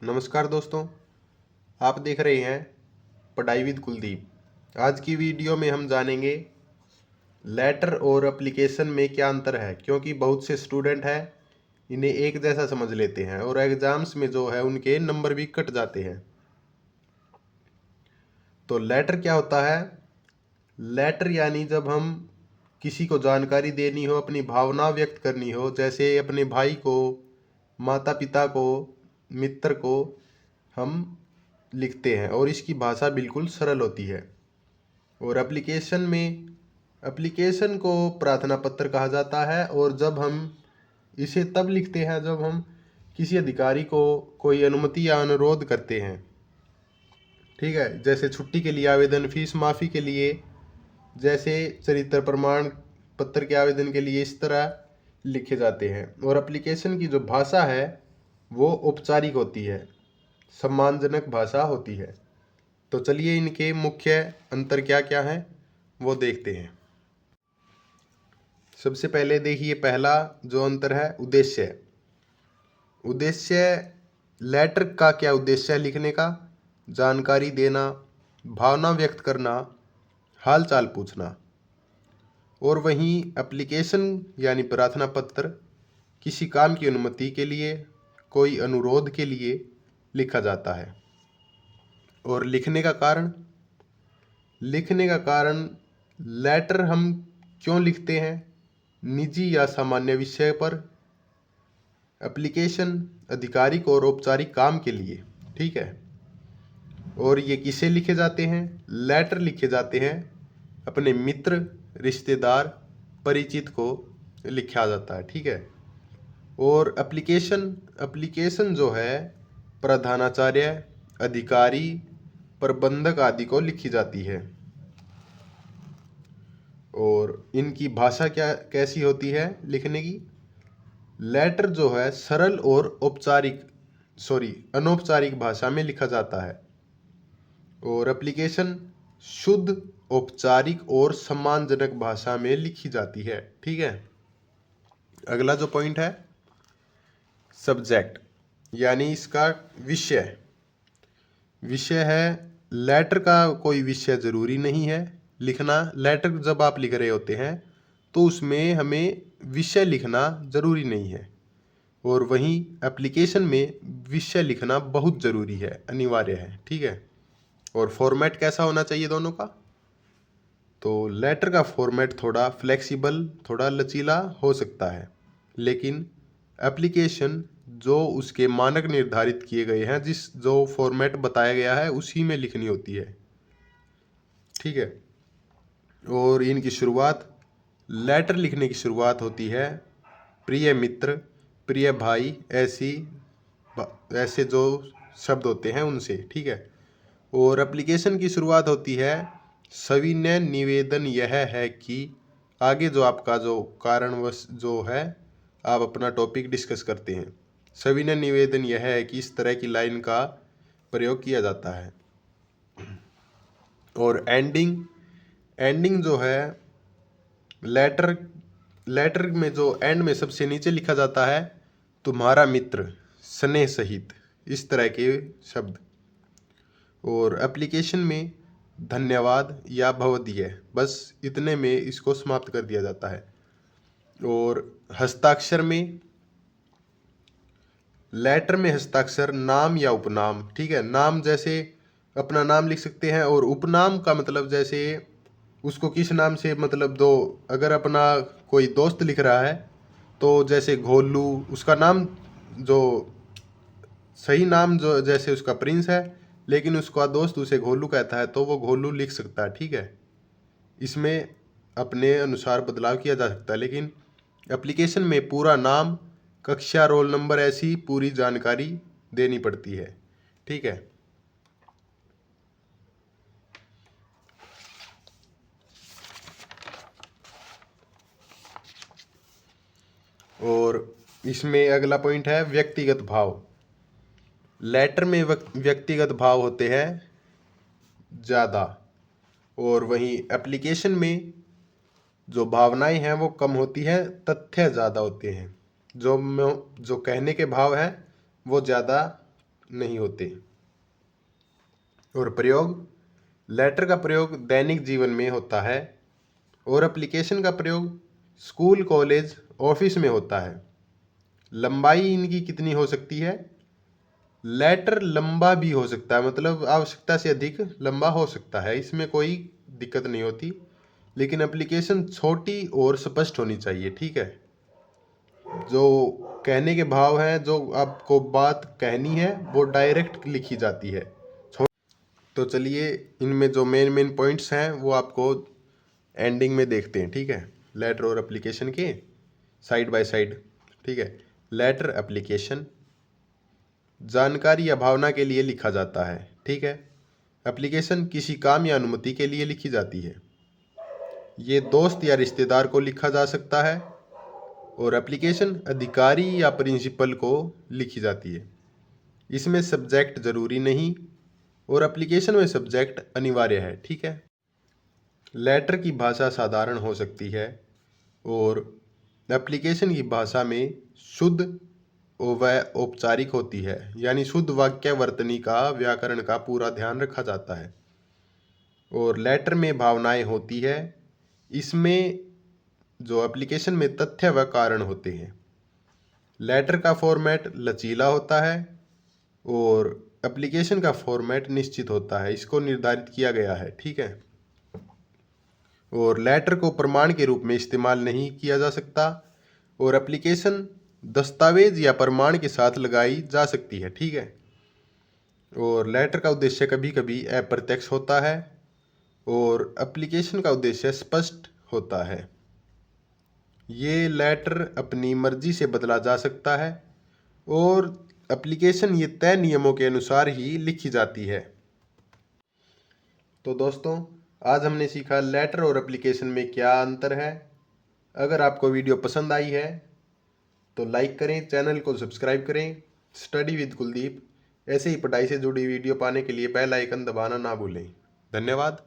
नमस्कार दोस्तों, आप देख रहे हैं पढ़ाई विद कुलदीप। आज की वीडियो में हम जानेंगे लेटर और एप्लीकेशन में क्या अंतर है, क्योंकि बहुत से स्टूडेंट हैं इन्हें एक जैसा समझ लेते हैं और एग्ज़ाम्स में जो है उनके नंबर भी कट जाते हैं। तो लेटर क्या होता है? लेटर यानी जब हम किसी को जानकारी देनी हो, अपनी भावना व्यक्त करनी हो, जैसे अपने भाई को, माता पिता को, मित्र को हम लिखते हैं और इसकी भाषा बिल्कुल सरल होती है। और एप्लीकेशन को प्रार्थना पत्र कहा जाता है और जब हम इसे तब लिखते हैं जब हम किसी अधिकारी को कोई अनुमति या अनुरोध करते हैं। ठीक है, जैसे छुट्टी के लिए आवेदन, फीस माफ़ी के लिए, जैसे चरित्र प्रमाण पत्र के आवेदन के लिए, इस तरह लिखे जाते हैं। और एप्लीकेशन की जो भाषा है वो औपचारिक होती है, सम्मानजनक भाषा होती है। तो चलिए इनके मुख्य अंतर क्या क्या हैं वो देखते हैं। सबसे पहले देखिए, पहला जो अंतर है उद्देश्य। लेटर का क्या उद्देश्य है? लिखने का, जानकारी देना, भावना व्यक्त करना, हाल चाल पूछना। और वहीं एप्लीकेशन यानी प्रार्थना पत्र किसी काम की अनुमति के लिए, कोई अनुरोध के लिए लिखा जाता है। और लिखने का कारण लेटर हम क्यों लिखते हैं? निजी या सामान्य विषय पर। एप्लीकेशन आधिकारिक और औपचारिक काम के लिए। ठीक है। और ये किसे लिखे जाते हैं? लेटर लिखे जाते हैं अपने मित्र, रिश्तेदार, परिचित को लिखा जाता है। ठीक है। और एप्लीकेशन जो है प्रधानाचार्य, अधिकारी, प्रबंधक आदि को लिखी जाती है। और इनकी भाषा क्या कैसी होती है लिखने की? लेटर जो है सरल और अनौपचारिक भाषा में लिखा जाता है और एप्लीकेशन शुद्ध, औपचारिक और सम्मानजनक भाषा में लिखी जाती है। ठीक है। अगला जो पॉइंट है सब्जेक्ट, यानी इसका विषय। विषय है, लेटर का कोई विषय जरूरी नहीं है लिखना। लेटर जब आप लिख रहे होते हैं तो उसमें हमें विषय लिखना जरूरी नहीं है। और वहीं एप्लीकेशन में विषय लिखना बहुत ज़रूरी है, अनिवार्य है। ठीक है। और फॉर्मेट कैसा होना चाहिए दोनों का? तो लेटर का फॉर्मेट थोड़ा फ्लेक्सिबल, थोड़ा लचीला हो सकता है, लेकिन एप्लीकेशन जो उसके मानक निर्धारित किए गए हैं, जो फॉर्मेट बताया गया है उसी में लिखनी होती है। ठीक है। और इनकी शुरुआत, लेटर लिखने की शुरुआत होती है प्रिय मित्र, प्रिय भाई, ऐसे जो शब्द होते हैं उनसे। ठीक है। और एप्लीकेशन की शुरुआत होती है सविनय निवेदन यह है कि, आगे जो आपका जो कारणवश जो है आप अपना टॉपिक डिस्कस करते हैं। सविनय निवेदन यह है कि इस तरह की लाइन का प्रयोग किया जाता है। और एंडिंग जो है लेटर में जो एंड में सबसे नीचे लिखा जाता है तुम्हारा मित्र स्नेह सहित, इस तरह के शब्द। और एप्लीकेशन में धन्यवाद या भवदीय, बस इतने में इसको समाप्त कर दिया जाता है। और हस्ताक्षर में, लेटर में हस्ताक्षर नाम या उपनाम। ठीक है। नाम जैसे अपना नाम लिख सकते हैं, और उपनाम का मतलब जैसे उसको किस नाम से मतलब दो, अगर अपना कोई दोस्त लिख रहा है तो जैसे घोलू, उसका नाम जो सही नाम जो जैसे उसका प्रिंस है, लेकिन उसका दोस्त उसे घोलू कहता है तो वो घोलू लिख सकता है। ठीक है। इसमें अपने अनुसार बदलाव किया जा सकता है, लेकिन एप्लीकेशन में पूरा नाम, कक्षा, रोल नंबर, ऐसी पूरी जानकारी देनी पड़ती है। ठीक है। और इसमें अगला पॉइंट है व्यक्तिगत भाव। लेटर में व्यक्तिगत भाव होते हैं ज़्यादा, और वहीं एप्लीकेशन में जो भावनाएं हैं वो कम होती है, तथ्य ज़्यादा होते हैं। जो कहने के भाव हैं वो ज़्यादा नहीं होते। और प्रयोग, लेटर का प्रयोग दैनिक जीवन में होता है और एप्लीकेशन का प्रयोग स्कूल, कॉलेज, ऑफिस में होता है। लंबाई इनकी कितनी हो सकती है? लेटर लंबा भी हो सकता है, मतलब आवश्यकता से अधिक लंबा हो सकता है, इसमें कोई दिक्कत नहीं होती। लेकिन एप्लीकेशन छोटी और स्पष्ट होनी चाहिए, ठीक है। जो कहने के भाव हैं, जो आपको बात कहनी है वो डायरेक्ट लिखी जाती है। तो चलिए इनमें जो मेन पॉइंट्स हैं वो आपको एंडिंग में देखते हैं, ठीक है। लेटर और एप्लीकेशन के साइड बाय साइड, ठीक है। लेटर एप्लीकेशन जानकारी या भावना के लिए लिखा जाता है, ठीक है। एप्लीकेशन किसी काम या अनुमति के लिए लिखी जाती है। ये दोस्त या रिश्तेदार को लिखा जा सकता है। और एप्लीकेशन अधिकारी या प्रिंसिपल को लिखी जाती है। इसमें सब्जेक्ट जरूरी नहीं और एप्लीकेशन में सब्जेक्ट अनिवार्य है, ठीक है। लेटर की भाषा साधारण हो सकती है और एप्लीकेशन की भाषा में शुद्ध व औपचारिक होती है, यानी शुद्ध वाक्यवर्तनी का, व्याकरण का पूरा ध्यान रखा जाता है। और लेटर में भावनाएं होती है, इसमें जो एप्लीकेशन में तथ्य व कारण होते हैं। लेटर का फॉर्मेट लचीला होता है और एप्लीकेशन का फॉर्मेट निश्चित होता है, इसको निर्धारित किया गया है, ठीक है। और लेटर को प्रमाण के रूप में इस्तेमाल नहीं किया जा सकता और एप्लीकेशन दस्तावेज या प्रमाण के साथ लगाई जा सकती है, ठीक है। और लेटर का उद्देश्य कभी कभी अप्रत्यक्ष होता है और एप्लीकेशन का उद्देश्य स्पष्ट होता है। ये लेटर अपनी मर्जी से बदला जा सकता है और एप्लीकेशन ये तय नियमों के अनुसार ही लिखी जाती है। तो दोस्तों आज हमने सीखा लेटर और एप्लीकेशन में क्या अंतर है। अगर आपको वीडियो पसंद आई है तो लाइक करें, चैनल को सब्सक्राइब करें। स्टडी विद कुलदीप ऐसे ही पढ़ाई से जुड़ी वीडियो पाने के लिए बेल आइकन दबाना ना भूलें। धन्यवाद।